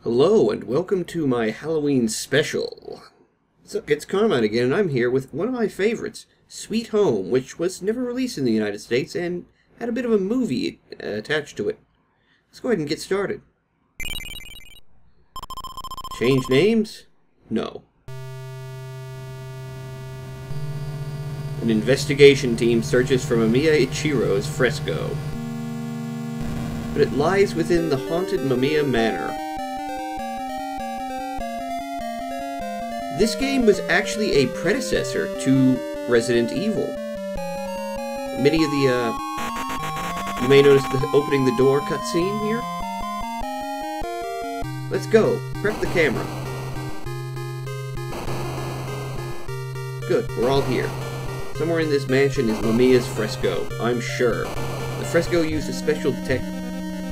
Hello and welcome to my Halloween special. So it's Carmine again, and I'm here with one of my favorites, Sweet Home, which was never released in the United States and had a bit of a movie attached to it. Let's go ahead and get started. Change names? No. An investigation team searches for Mamiya Ichiro's fresco, but it lies within the haunted Mamiya Manor. This game was actually a predecessor to Resident Evil. Many of the, you may notice the opening the door cutscene here. Let's go. Prep the camera. Good, we're all here. Somewhere in this mansion is Mamiya's fresco, I'm sure. The fresco used a special tech...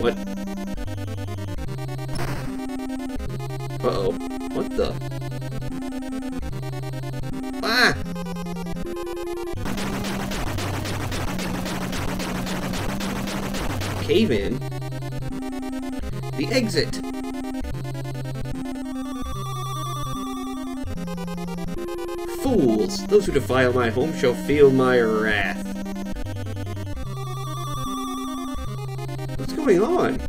What? Uh-oh. What the... Ah! Cave in? The exit! Fools! Those who defile my home shall feel my wrath. What's going on?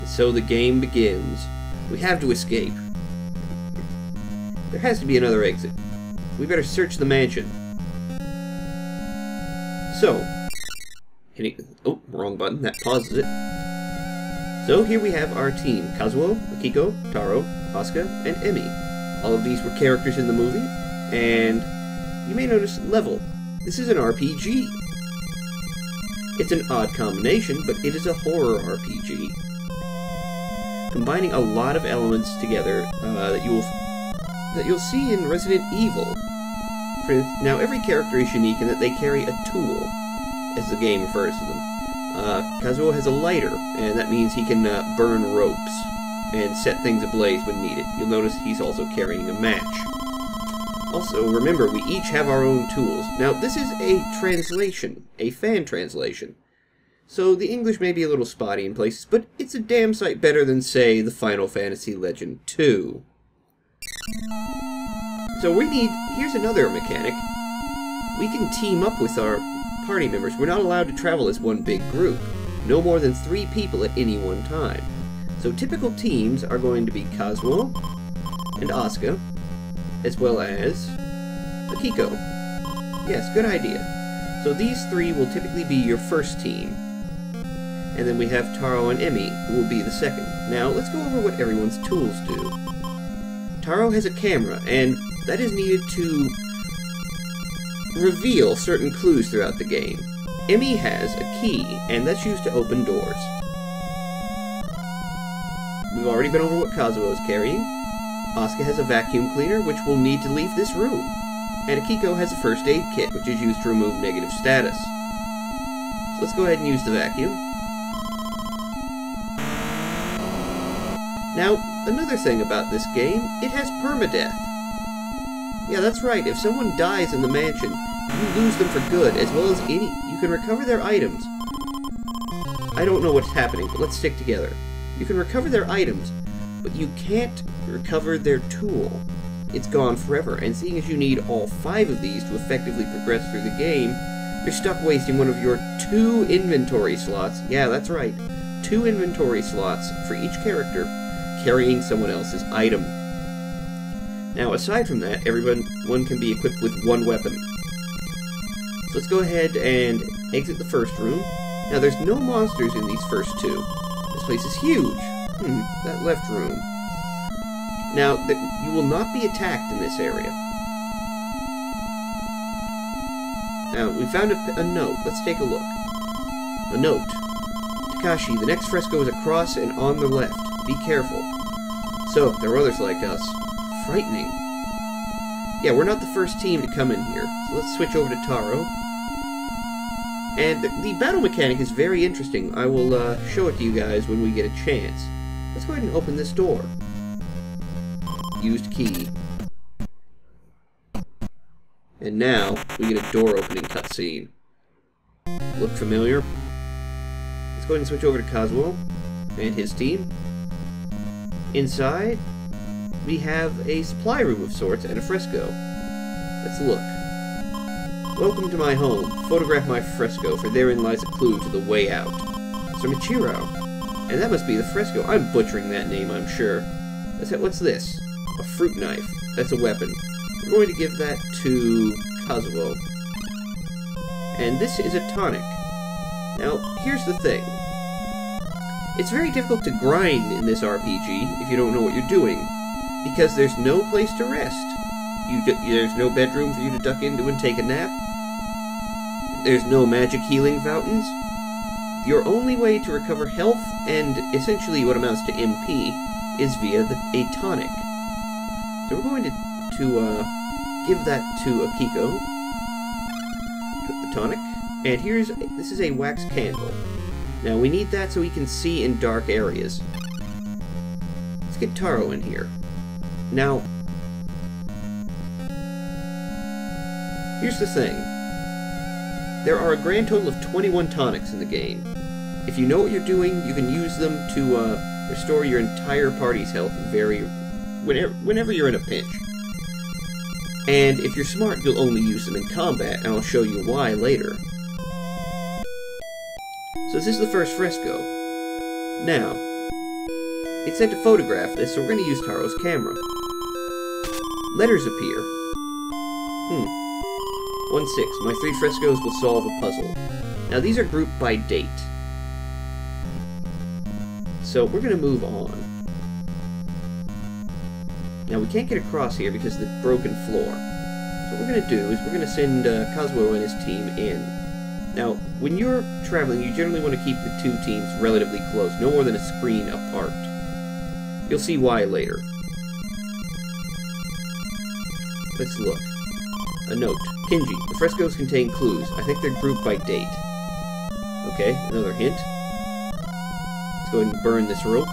So the game begins. We have to escape. There has to be another exit. We better search the mansion. So, oh, wrong button. That pauses it. So here we have our team. Kazuo, Akiko, Taro, Asuka, and Emi. All of these were characters in the movie. And you may notice level. This is an RPG. It's an odd combination, but it is a horror RPG. Combining a lot of elements together that you'll see in Resident Evil. Now, every character is unique in that they carry a tool, as the game refers to them. Kazuo has a lighter, and that means he can burn ropes and set things ablaze when needed. You'll notice he's also carrying a match. Also, remember, we each have our own tools. Now, this is a translation, a fan translation. So the English may be a little spotty in places, but it's a damn sight better than, say, the Final Fantasy Legend 2. So here's another mechanic. We can team up with our party members. We're not allowed to travel as one big group. No more than 3 people at any one time. So typical teams are going to be Kazuo and Asuka, as well as Akiko. Yes, good idea. So these 3 will typically be your first team. And then we have Taro and Emi, who will be the second. Now, let's go over what everyone's tools do. Taro has a camera, and that is needed to reveal certain clues throughout the game. Emi has a key, and that's used to open doors. We've already been over what Kazuo is carrying. Asuka has a vacuum cleaner, which will need to leave this room. And Akiko has a first aid kit, which is used to remove negative status. So let's go ahead and use the vacuum. Now, another thing about this game, it has permadeath. Yeah, that's right, if someone dies in the mansion, you lose them for good, as well as you can recover their items. I don't know what's happening, but let's stick together. You can recover their items, but you can't recover their tool. It's gone forever, and seeing as you need all 5 of these to effectively progress through the game, you're stuck wasting one of your 2 inventory slots. Yeah, that's right, 2 inventory slots for each character, carrying someone else's item. Now, aside from that, one can be equipped with 1 weapon. So let's go ahead and exit the first room. Now, there's no monsters in these first 2. This place is huge. That left room. Now, you will not be attacked in this area. Now, we found a note. Let's take a look. A note. Takashi, the next fresco is across and on the left. Be careful. So, there are others like us. Frightening. Yeah, we're not the first team to come in here. So let's switch over to Taro. And the battle mechanic is very interesting. I will show it to you guys when we get a chance. Let's go ahead and open this door. Used key. And now, we get a door opening cutscene. look familiar. Let's go ahead and switch over to Kazuo and his team. Inside, we have a supply room of sorts and a fresco. Let's look. Welcome to my home. Photograph my fresco, for therein lies a clue to the way out. Sir Michiro. And that must be the fresco. I'm butchering that name, I'm sure. What's this? A fruit knife. That's a weapon. We're going to give that to Kazuo. And this is a tonic. Now, here's the thing. It's very difficult to grind in this RPG if you don't know what you're doing, because there's no place to rest. There's no bedroom for you to duck into and take a nap. There's no magic healing fountains. Your only way to recover health, and essentially what amounts to MP, is via a tonic. So we're going to give that to Akiko. Took the tonic. And this is a wax candle. Now we need that so we can see in dark areas. Let's get Taro in here. Now, here's the thing. There are a grand total of 21 tonics in the game. If you know what you're doing, you can use them to restore your entire party's health whenever you're in a pinch. And if you're smart, you'll only use them in combat, and I'll show you why later. So this is the first fresco. Now, it said to photograph this, so we're going to use Taro's camera. Letters appear. 1-6. My 3 frescoes will solve a puzzle. Now these are grouped by date. So we're going to move on. Now we can't get across here because of the broken floor. So what we're going to do is we're going to send Kazuo and his team in. Now, when you're traveling, you generally want to keep the 2 teams relatively close, no more than a screen apart. You'll see why later. Let's look. A note. Kinji, the frescoes contain clues. I think they're grouped by date. Okay, another hint. Let's go ahead and burn this rope.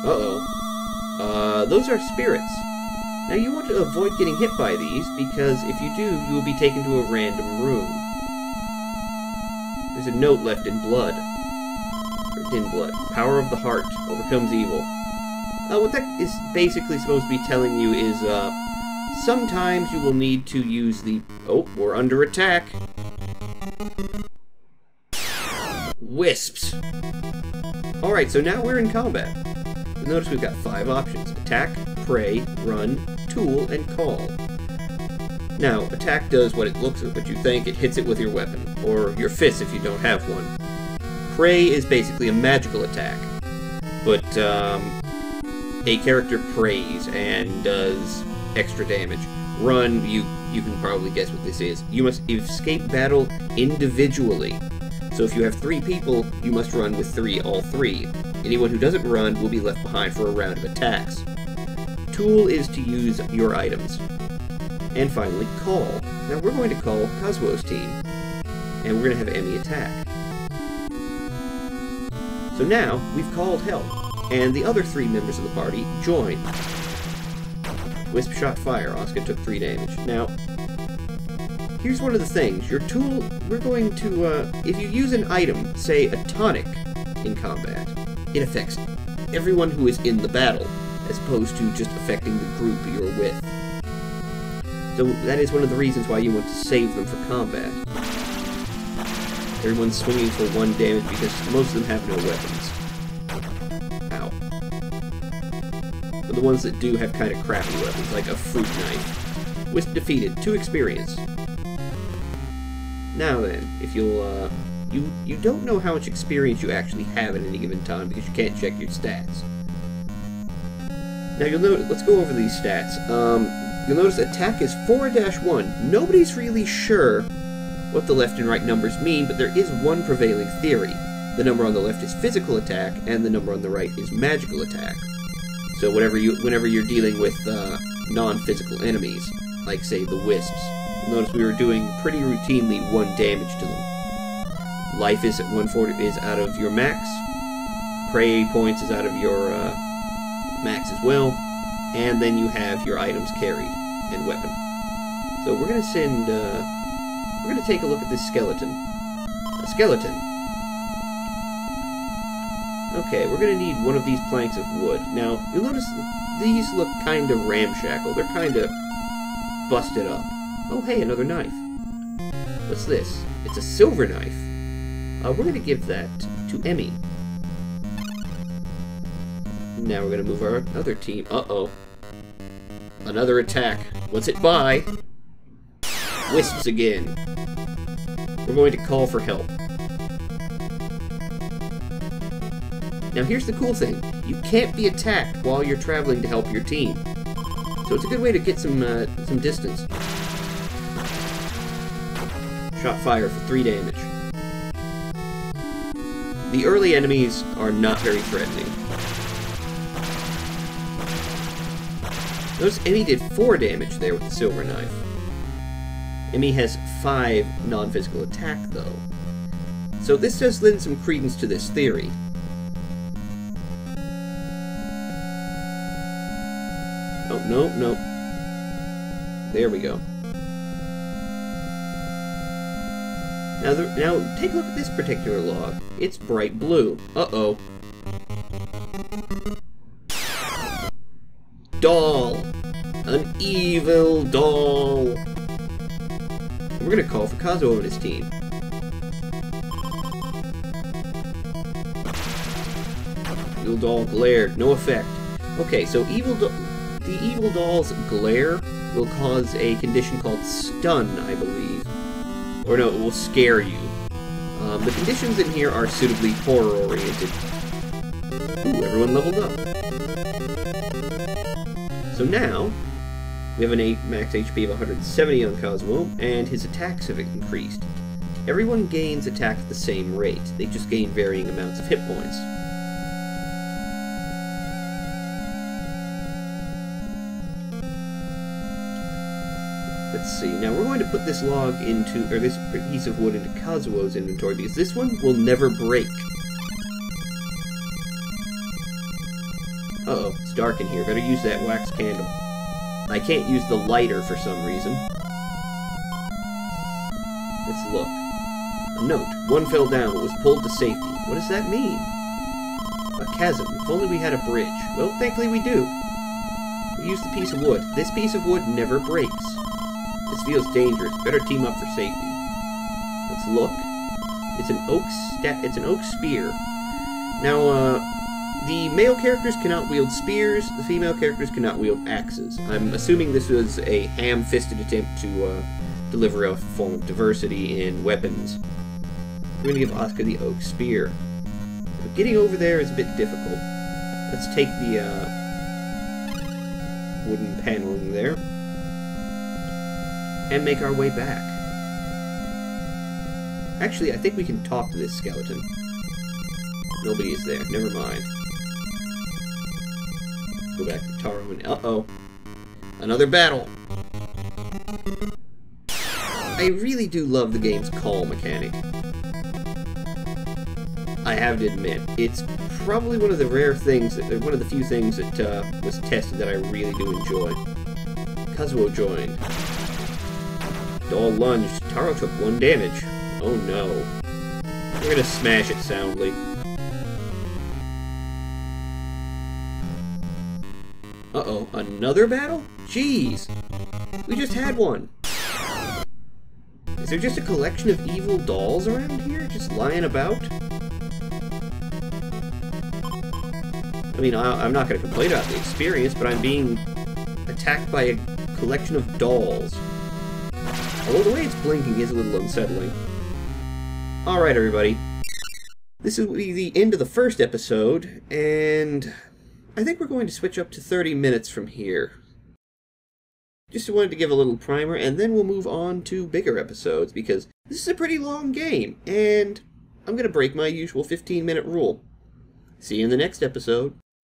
Uh-oh. Those are spirits. Now you want to avoid getting hit by these, because if you do, you will be taken to a random room. There's a note left in blood. Or in blood. Power of the heart overcomes evil. What that is basically supposed to be telling you is, sometimes you will need to use the... Oh, we're under attack. Wisps. Alright, so now we're in combat. Notice we've got 5 options. Attack, pray, run, tool, and call. Now, attack does what it looks at what you think. It hits it with your weapon, or your fist if you don't have one. Pray is basically a magical attack, but a character prays and does extra damage. Run, you can probably guess what this is. You must escape battle individually. So if you have 3 people, you must run with all 3. Anyone who doesn't run will be left behind for a round of attacks. Tool is to use your items. And finally, call. Now we're going to call Kazuo's team, and we're going to have Emi attack. So now, we've called help, and the other 3 members of the party join. Wisp shot fire. Asuka took 3 damage. Now, here's one of the things. Your tool, we're going to, if you use an item, say a tonic, in combat, it affects everyone who is in the battle, as opposed to just affecting the group you're with. So that is one of the reasons why you want to save them for combat. Everyone's swinging for 1 damage because most of them have no weapons. Ow. But the ones that do have kind of crappy weapons, like a fruit knife. Wisp defeated, 2 experience. Now then, if you'll, you don't know how much experience you actually have at any given time because you can't check your stats. Now you'll notice, let's go over these stats. You'll notice attack is 4-1. Nobody's really sure what the left and right numbers mean, but there is one prevailing theory. The number on the left is physical attack, and the number on the right is magical attack. So whenever you're dealing with non-physical enemies, like say the wisps, you'll notice we were doing pretty routinely 1 damage to them. Life is at 140 is out of your max. Prey points is out of your max as well. And then you have your items carried and weapon. So we're going to send we're going to take a look at this skeleton. A skeleton. Okay, we're going to need one of these planks of wood. Now, you'll notice these look kind of ramshackle. They're kind of busted up. Oh, hey, another knife. What's this? It's a silver knife. We're going to give that to Emmy. Now we're going to move our other team. Uh-oh. Another attack. What's it by? Wisps again. We're going to call for help. Now here's the cool thing. You can't be attacked while you're traveling to help your team. So it's a good way to get some distance. Shot fire for 3 damage. The early enemies are not very threatening. Notice Emmy did 4 damage there with the silver knife. Emmy has 5 non-physical attack, though. So this does lend some credence to this theory. Oh, no, no. There we go. Now, take a look at this particular log. It's bright blue. Uh-oh. Doll! An evil doll! We're gonna call for Kazuo and his team. Evil doll glare, no effect. Okay, so the evil doll's glare will cause a condition called stun, I believe. Or no, it will scare you. The conditions in here are suitably horror-oriented. Ooh, everyone leveled up. So now, we have an max HP of 170 on Kazuo, and his attacks have increased. Everyone gains attack at the same rate. They just gain varying amounts of hit points. Let's see, now we're going to put this log into, or this piece of wood into Kazuo's inventory, because this one will never break. Uh-oh, it's dark in here. Better use that wax candle. I can't use the lighter for some reason. Let's look. A note. One fell down, but was pulled to safety. What does that mean? A chasm. If only we had a bridge. Well, thankfully we do. We used the piece of wood. This piece of wood never breaks. This feels dangerous. Better team up for safety. Let's look. It's an oak spear. Now, the male characters cannot wield spears, the female characters cannot wield axes. I'm assuming this was a ham-fisted attempt to deliver a form of diversity in weapons. We're going to give Asuka the oak spear. But getting over there is a bit difficult. Let's take the wooden paneling there and make our way back. Actually, I think we can talk to this skeleton. Nobody is there. Never mind. Go back to Taro and... Uh-oh. Another battle! I really do love the game's call mechanic. I have to admit, it's probably one of the rare things, one of the few things that was tested that I really do enjoy. Kazuo joined. Doll lunged. Taro took 1 damage. Oh no. We're gonna smash it soundly. Uh-oh, another battle? Jeez! We just had one! Is there just a collection of evil dolls around here, just lying about? I mean, I'm not going to complain about the experience, but I'm being attacked by a collection of dolls. Although the way it's blinking is a little unsettling. Alright, everybody. This will be the end of the first episode, and I think we're going to switch up to 30 minutes from here. Just wanted to give a little primer, and then we'll move on to bigger episodes, because this is a pretty long game, and I'm going to break my usual 15-minute rule. See you in the next episode.